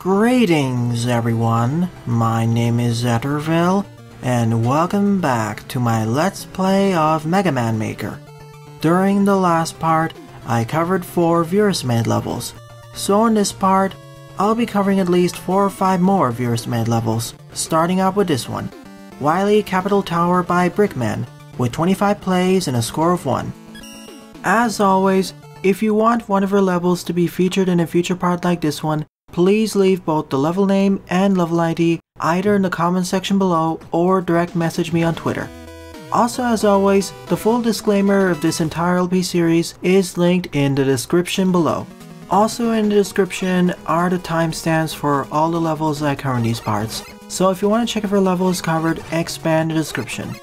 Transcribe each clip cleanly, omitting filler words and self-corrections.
Greetings everyone, my name is Zetterville, and welcome back to my Let's Play of Mega Man Maker. During the last part, I covered 4 viewers-made levels, so in this part, I'll be covering at least 4 or 5 more viewers-made levels, starting out with this one, Wily Capital Tower by Brickman, with 25 plays and a score of 1. As always, if you want one of your levels to be featured in a future part like this one, please leave both the level name and level ID either in the comment section below or direct message me on Twitter. Also, as always, the full disclaimer of this entire LP series is linked in the description below. Also in the description are the timestamps for all the levels I cover in these parts, so if you want to check if your level is covered, expand the description.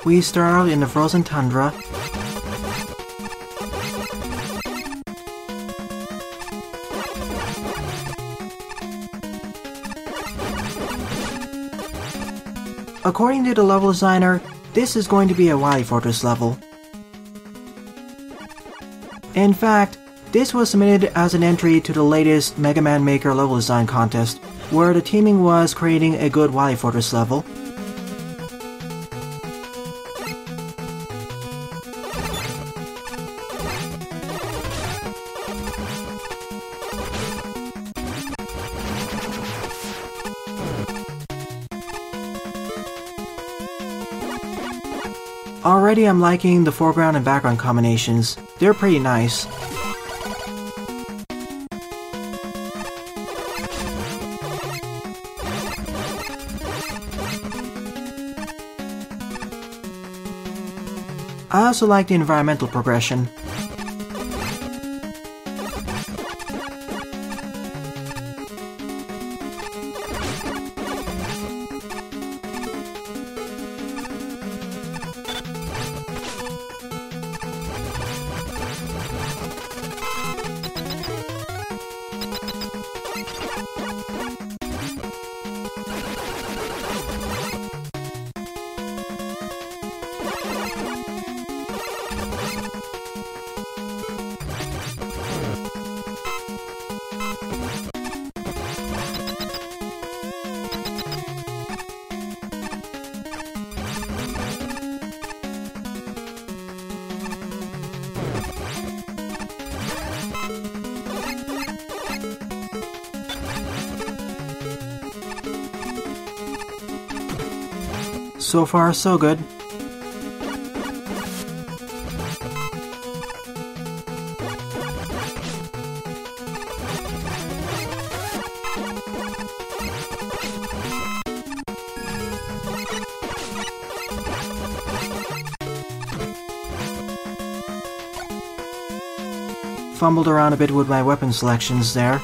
We start out in the frozen tundra. According to the level designer, this is going to be a Wily Fortress level. In fact, this was submitted as an entry to the latest Mega Man Maker level design contest, where the teaming was creating a good Wily Fortress level. Already I'm liking the foreground and background combinations, they're pretty nice. I also like the environmental progression. So far, so good. Fumbled around a bit with my weapon selections there.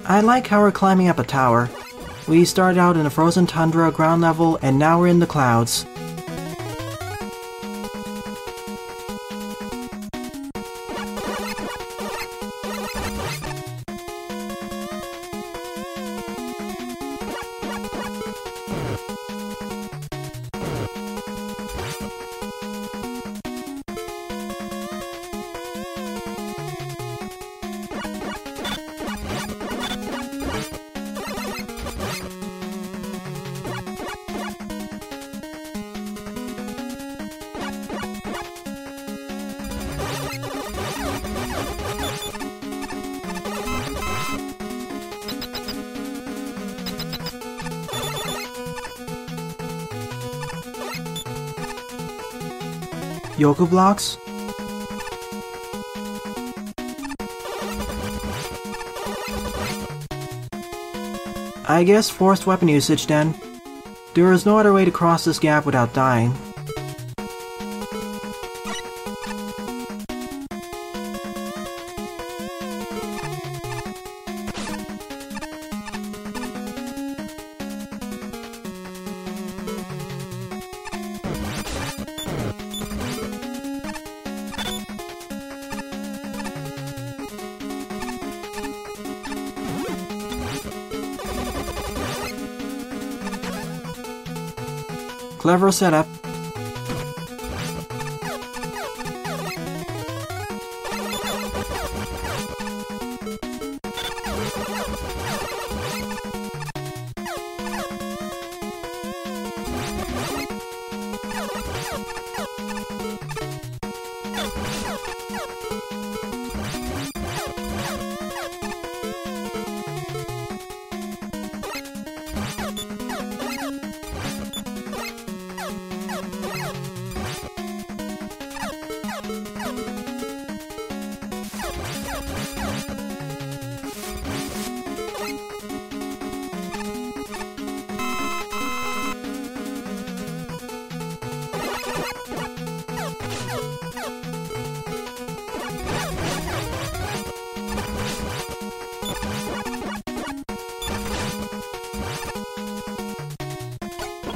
I like how we're climbing up a tower. We started out in a frozen tundra ground level and now we're in the clouds. Yoku blocks? I guess forced weapon usage then. There is no other way to cross this gap without dying. Clever setup.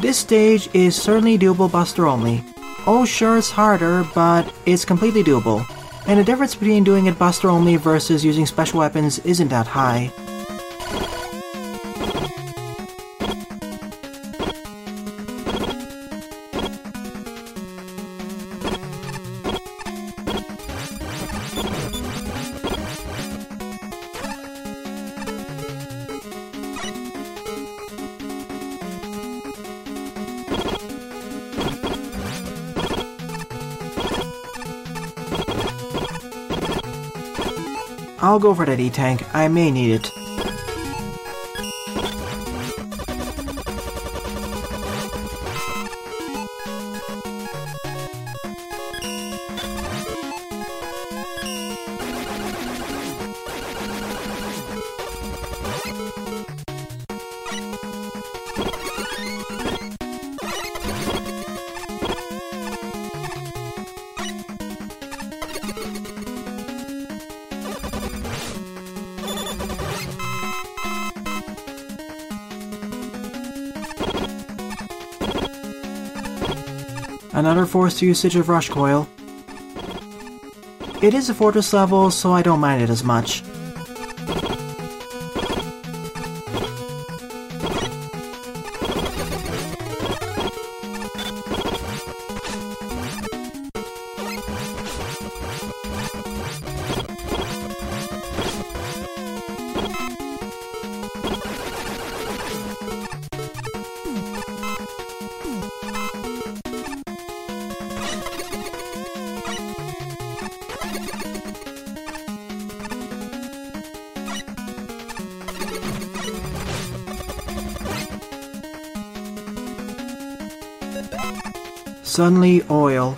This stage is certainly doable Buster only. Oh sure it's harder, but it's completely doable. And the difference between doing it Buster only versus using special weapons isn't that high. I'll go for that E-Tank, I may need it. Another forced usage of Rush Coil. It is a fortress level, so I don't mind it as much. Suddenly, oil.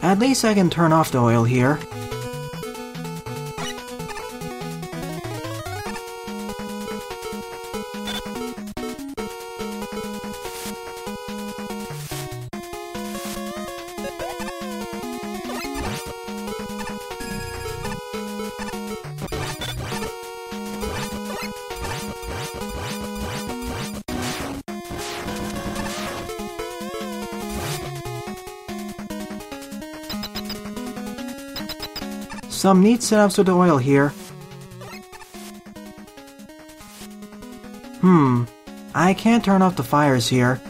At least I can turn off the oil here. Some neat setups with the oil here. I can't turn off the fires here.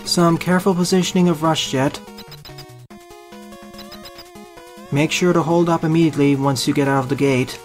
Some careful positioning of Rush Jet. Make sure to hold up immediately once you get out of the gate.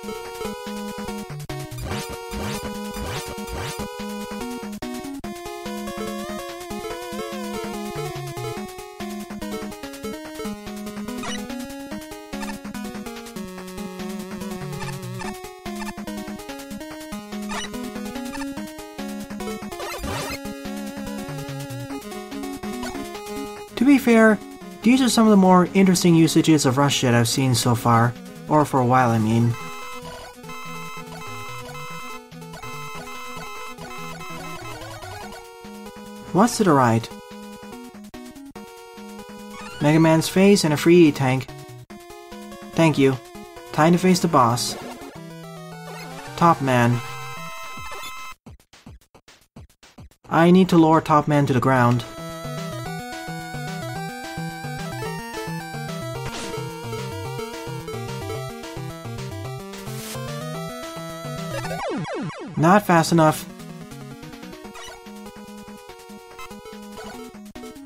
To be fair, these are some of the more interesting usages of Rush Jet I've seen so far, or for a while I mean. What's to the right? Mega Man's face and a free E-Tank. Thank you. Time to face the boss. Top Man. I need to lower Top Man to the ground. Not fast enough.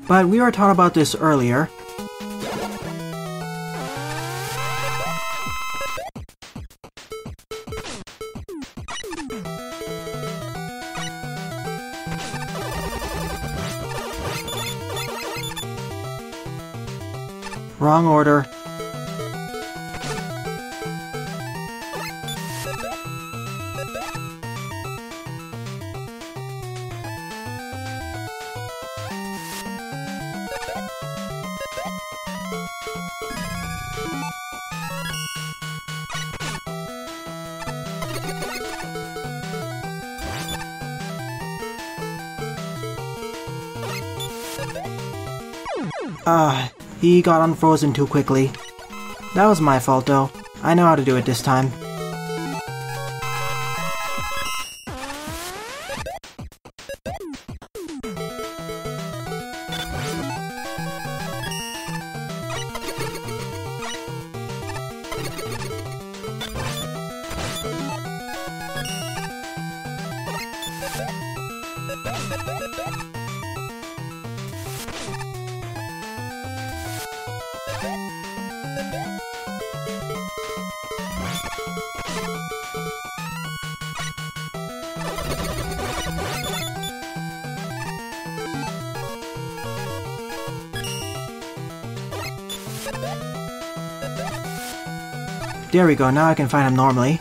But we were taught about this earlier. Wrong order. He got unfrozen too quickly. That was my fault though. I know how to do it this time. There we go, now I can find him normally.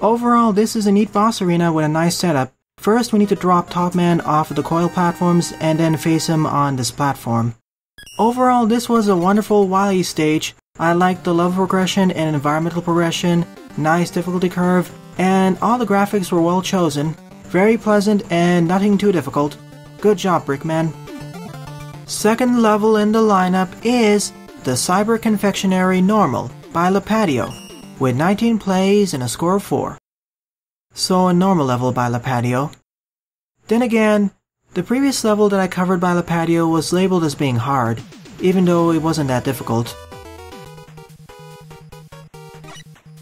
Overall, this is a neat boss arena with a nice setup. First, we need to drop Top Man off of the coil platforms and then face him on this platform. Overall, this was a wonderful Wily stage. I liked the level progression and environmental progression, nice difficulty curve, and all the graphics were well chosen. Very pleasant and nothing too difficult. Good job, Brickman. Second level in the lineup is the Cyber Confectionery Normal by Lipatio, with 19 plays and a score of 4. So a normal level by Lipatio. Then again, the previous level that I covered by Lipatio was labeled as being hard, even though it wasn't that difficult.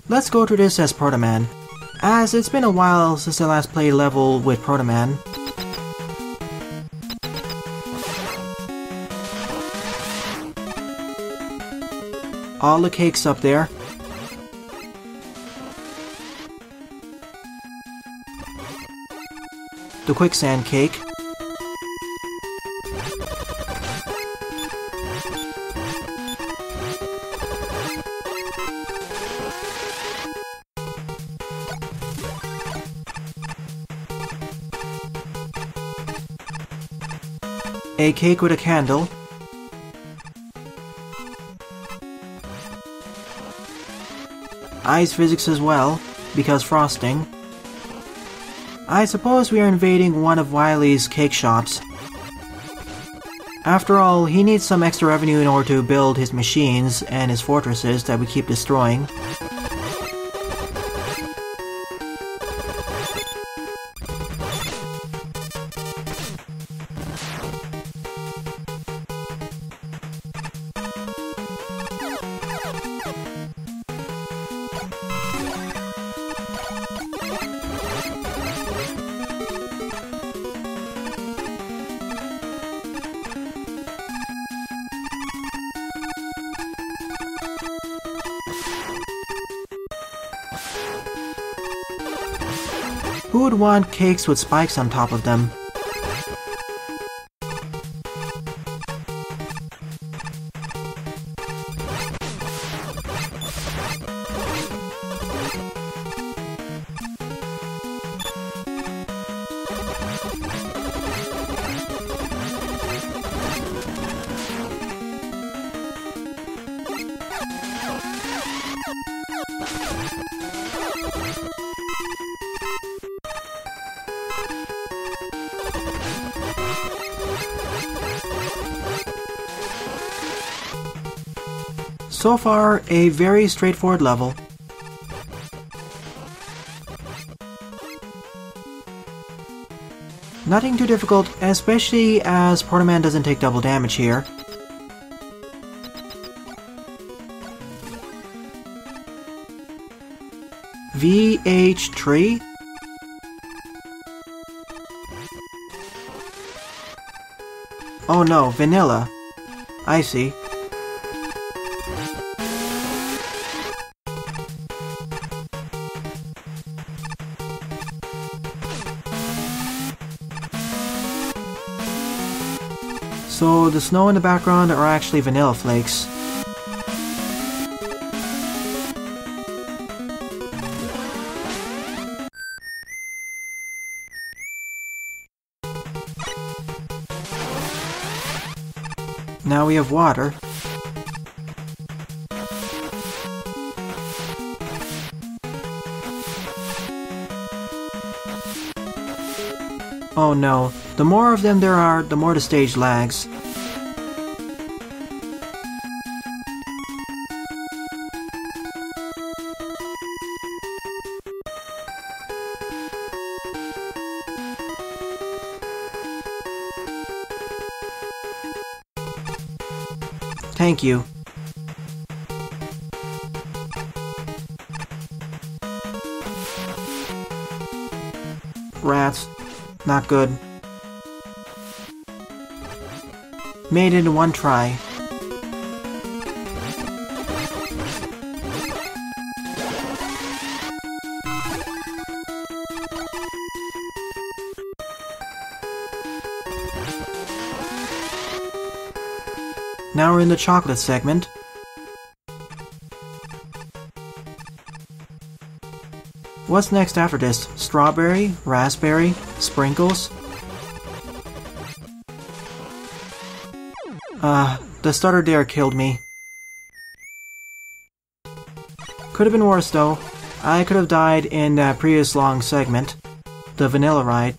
Let's go through this as Proto Man, as it's been a while since I last played a level with Proto Man. All the cakes up there. The quicksand cake. A cake with a candle. Ice physics as well, because frosting. I suppose we are invading one of Wily's cake shops. After all, he needs some extra revenue in order to build his machines and his fortresses that we keep destroying. Who would want cakes with spikes on top of them? So far, a very straightforward level. Nothing too difficult, especially as Porta Man doesn't take double damage here. VH tree? Oh no, vanilla. I see. So the snow in the background are actually vanilla flakes. Now we have water. Oh no, the more of them there are, the more the stage lags. Thank you. Rats. Not good. Made it in one try. Now we're in the chocolate segment. What's next after this? Strawberry? Raspberry? Sprinkles? The starter there killed me. Could have been worse though. I could have died in that previous long segment. The vanilla ride.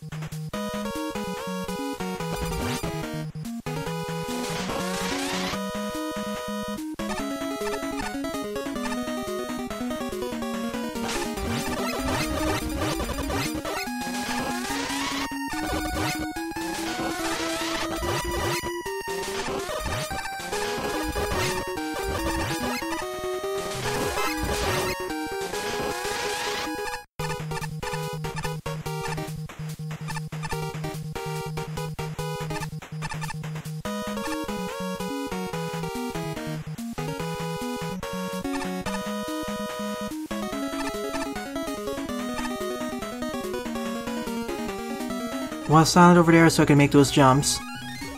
Was silent over there so I can make those jumps.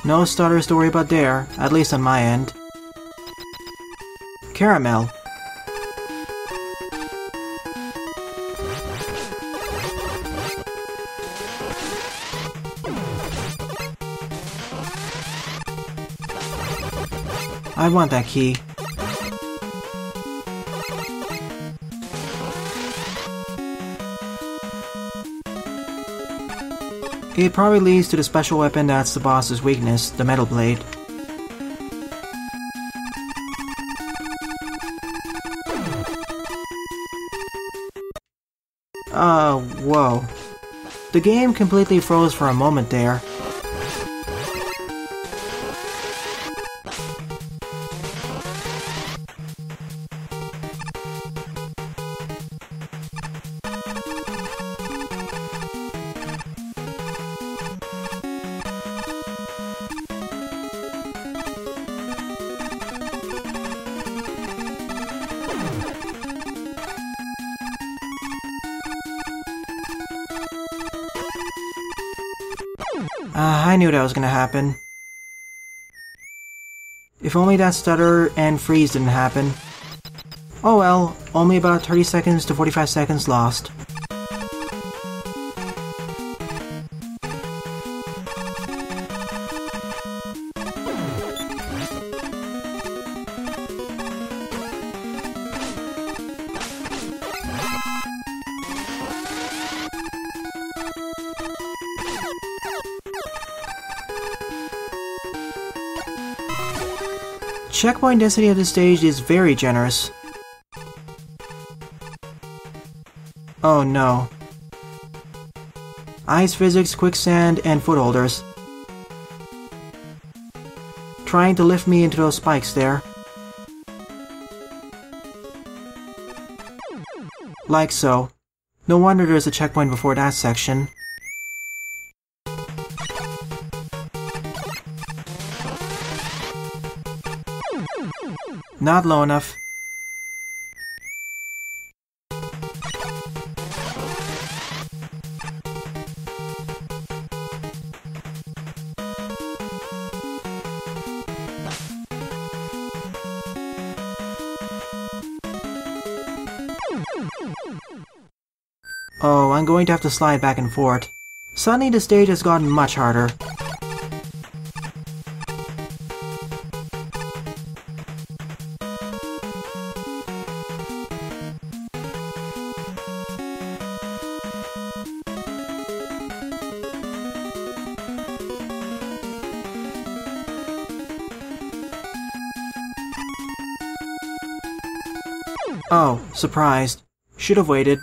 No starters to worry about there, at least on my end. Caramel. I want that key. It probably leads to the special weapon that's the boss's weakness, the metal blade. Whoa. The game completely froze for a moment there. I knew that was gonna happen. If only that stutter and freeze didn't happen. Oh well, only about 30 seconds to 45 seconds lost. Checkpoint density of this stage is very generous. Oh no. Ice physics, quicksand, and footholders. Trying to lift me into those spikes there. Like so. No wonder there's a checkpoint before that section. Not low enough. Oh, I'm going to have to slide back and forth. Suddenly the stage has gotten much harder. Oh, surprised. Should have waited.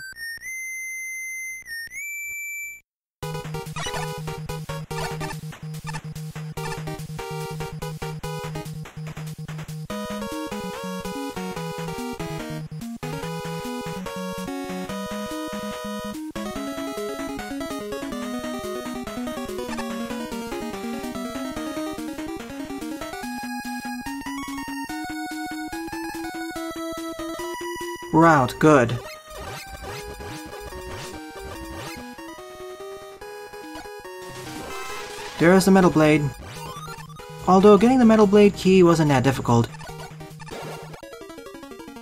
We're out, good. There's the metal blade. Although getting the metal blade key wasn't that difficult.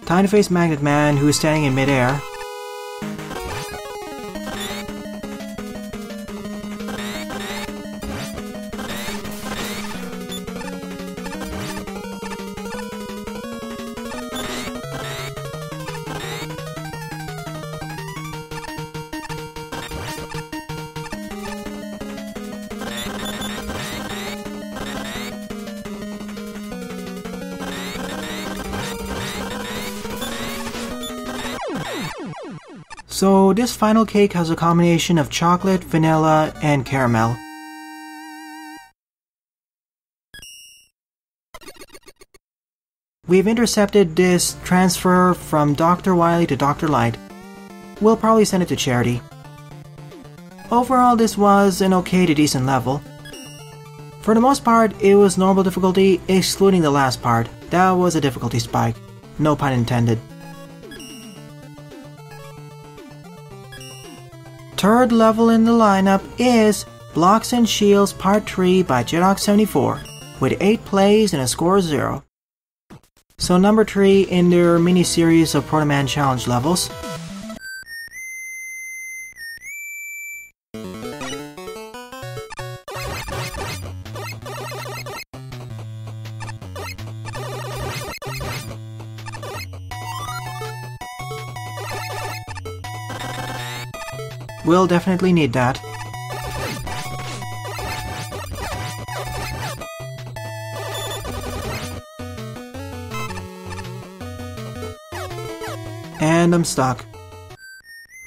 Time to face Magnet Man, who is standing in midair. So this final cake has a combination of chocolate, vanilla, and caramel. We've intercepted this transfer from Dr. Wily to Dr. Light. We'll probably send it to charity. Overall, this was an okay to decent level. For the most part, it was normal difficulty, excluding the last part. That was a difficulty spike. No pun intended. Third level in the lineup is Blocks and Shields Part 3 by Jedox74, with 8 plays and a score of 0. So number 3 in their mini-series of Proto Man Challenge levels. We'll definitely need that. And I'm stuck.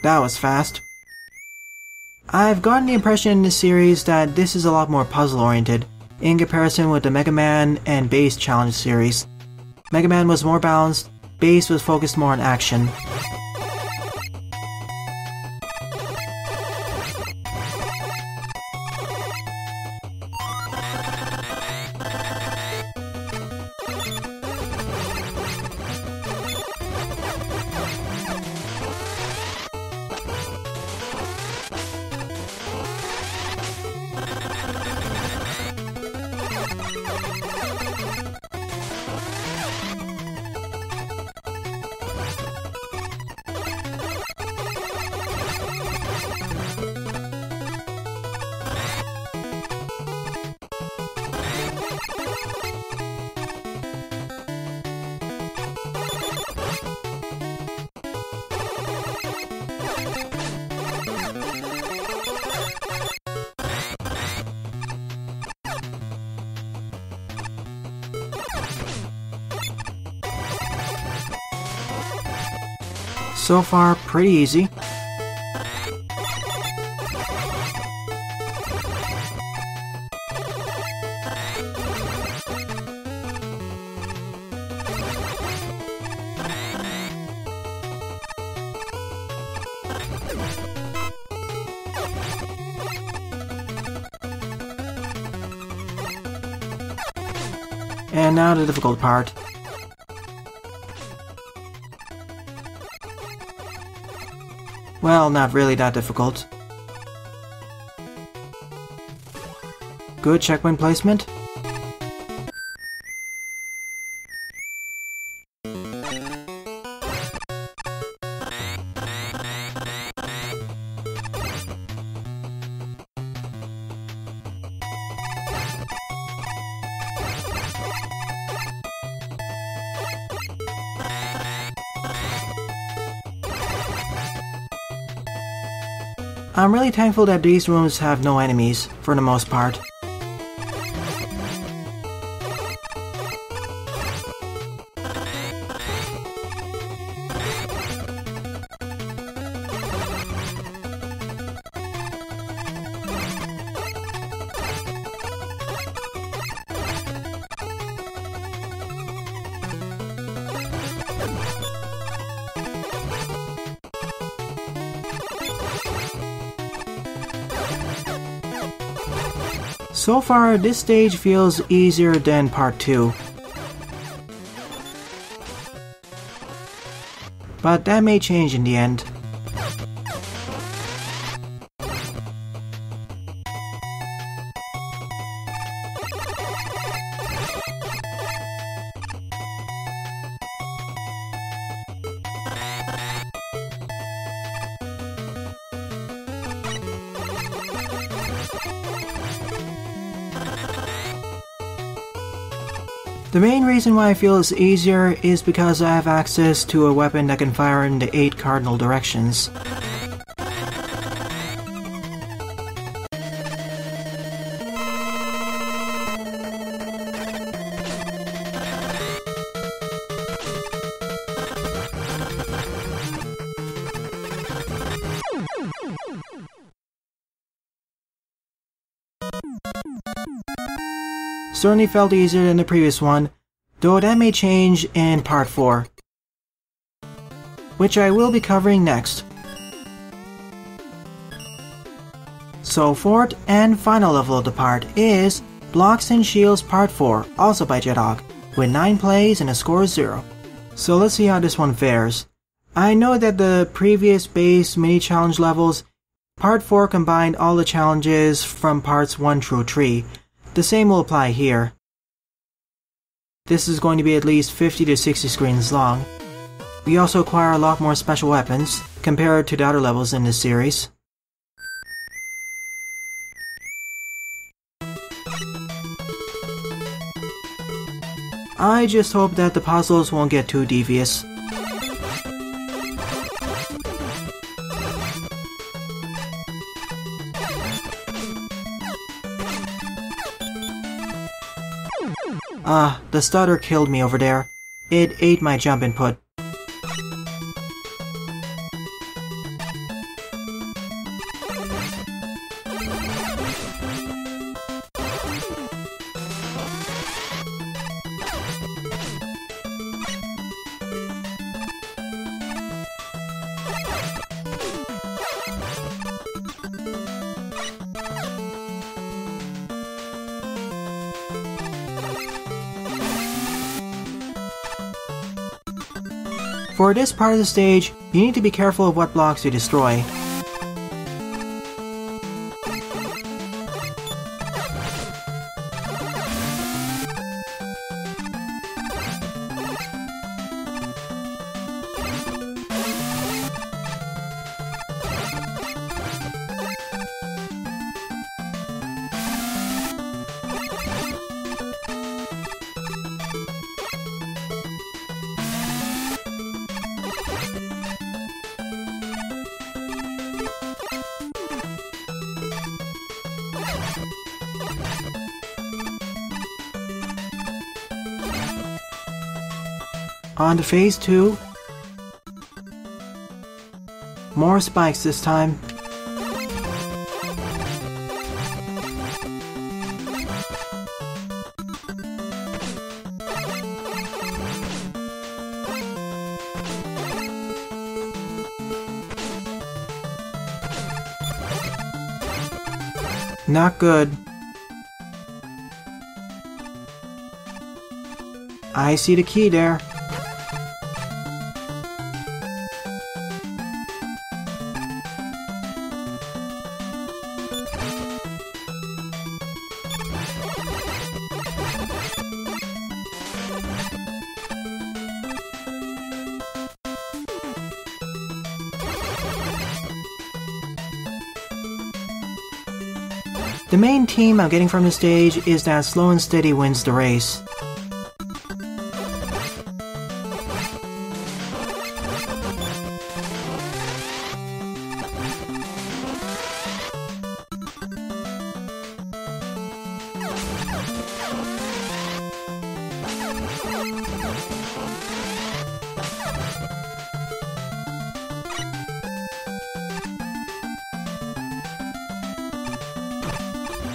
That was fast. I've gotten the impression in this series that this is a lot more puzzle-oriented, in comparison with the Mega Man and Base Challenge series. Mega Man was more balanced, Base was focused more on action. So far, pretty easy. And now the difficult part. Well, not really that difficult. Good checkpoint placement. I'm really thankful that these rooms have no enemies, for the most part. So far, this stage feels easier than part 2. But that may change in the end. The main reason why I feel it's easier is because I have access to a weapon that can fire in the 8 cardinal directions. Certainly felt easier than the previous one, though that may change in part 4, which I will be covering next. So fourth and final level of the part is Blocks and Shields Part 4, also by J-Dog, with 9 plays and a score of 0. So let's see how this one fares. I know that the previous base mini-challenge levels, Part 4 combined all the challenges from parts 1 through 3. The same will apply here. This is going to be at least 50 to 60 screens long. We also acquire a lot more special weapons compared to the other levels in this series. I just hope that the puzzles won't get too devious. The stutter killed me over there. It ate my jump input. For this part of the stage, you need to be careful of what blocks you destroy. On to phase 2. more spikes this time. Not good. I see the key there. The main theme I'm getting from the stage is that slow and steady wins the race.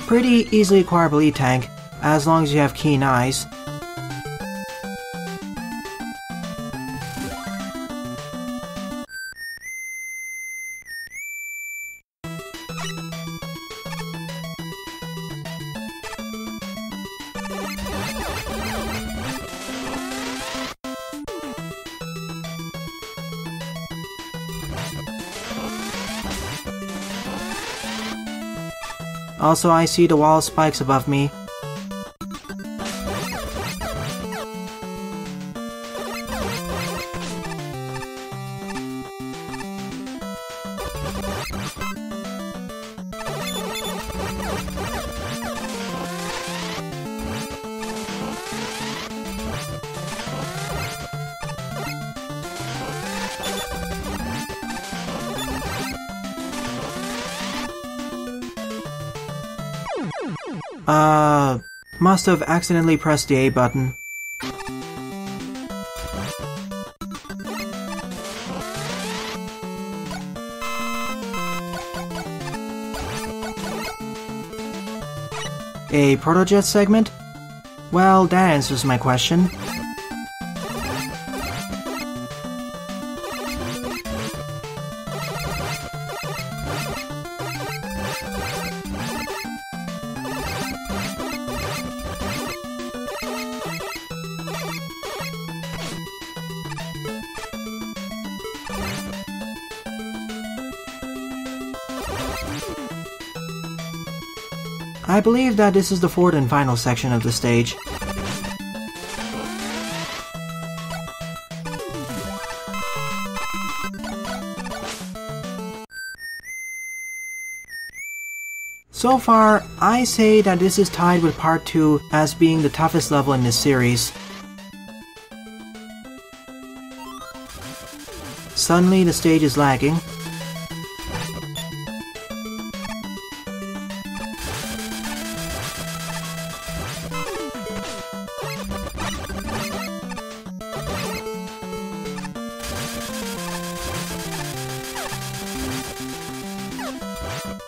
Pretty easily acquirable E-Tank, as long as you have keen eyes. Also, I see the wall spikes above me. Must have accidentally pressed the A button. A protojet segment? Well, that answers my question. I believe that this is the fourth and final section of the stage. So far, I say that this is tied with Part 2 as being the toughest level in this series. Suddenly the stage is lagging.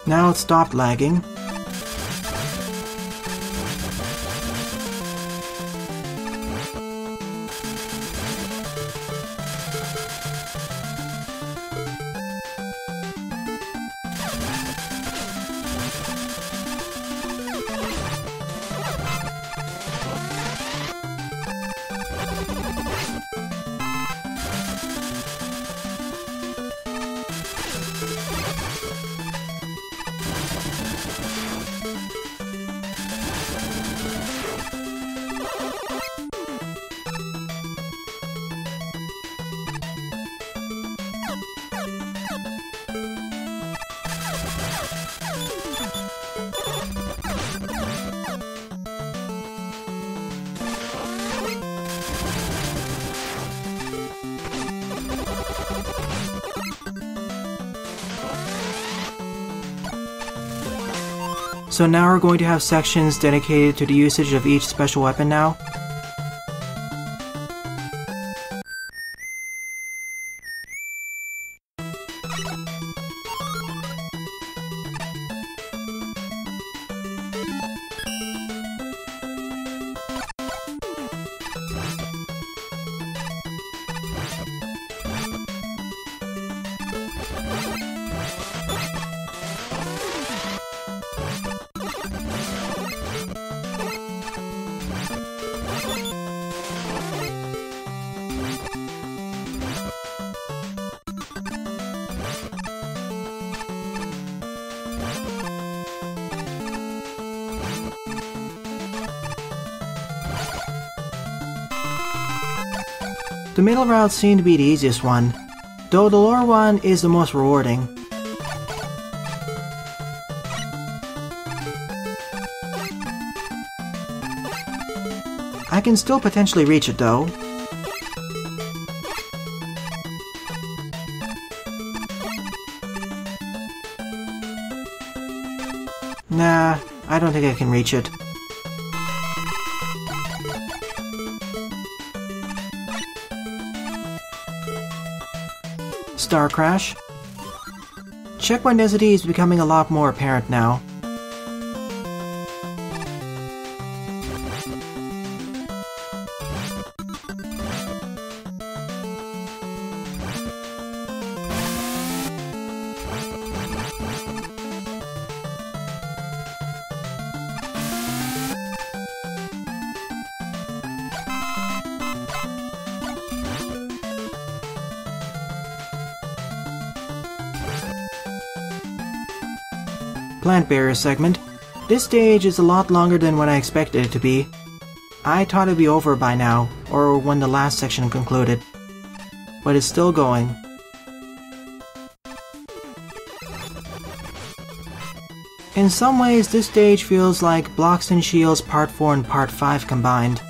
Now it stopped lagging. So now we're going to have sections dedicated to the usage of each special weapon now. The middle route seemed to be the easiest one, though the lower one is the most rewarding. I can still potentially reach it though. Nah, I don't think I can reach it. Star Crash. Checkpoint density is becoming a lot more apparent now. Plant barrier segment. This stage is a lot longer than what I expected it to be. I thought it'd be over by now, or when the last section concluded. But it's still going. In some ways, this stage feels like Blocks and Shields Part 4 and Part 5 combined.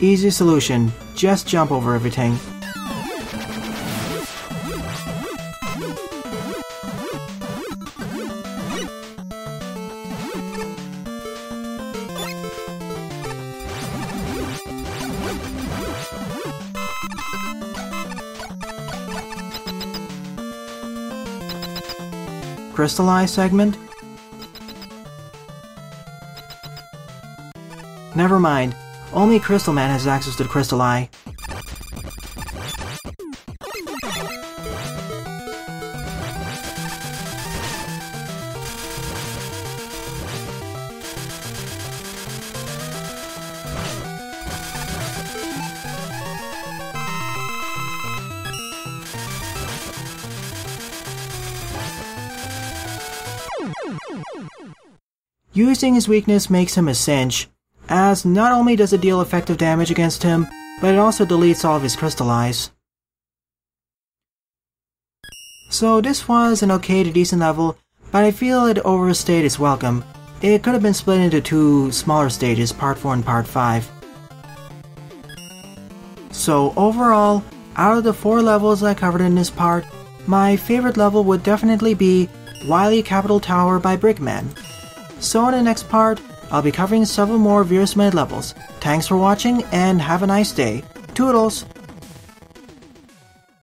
Easy solution, just jump over everything. Crystallize segment? Never mind. Only Crystal Man has access to the Crystal Eye. Using his weakness makes him a cinch, as not only does it deal effective damage against him, but it also deletes all of his Crystal Eyes. So this was an okay to decent level, but I feel it overstayed its welcome. It could have been split into two smaller stages, Part 4 and Part 5. So overall, out of the 4 levels I covered in this part, my favorite level would definitely be Wily Capital Tower by Brickman. So in the next part, I'll be covering several more Virus Minute levels. Thanks for watching and have a nice day. Toodles!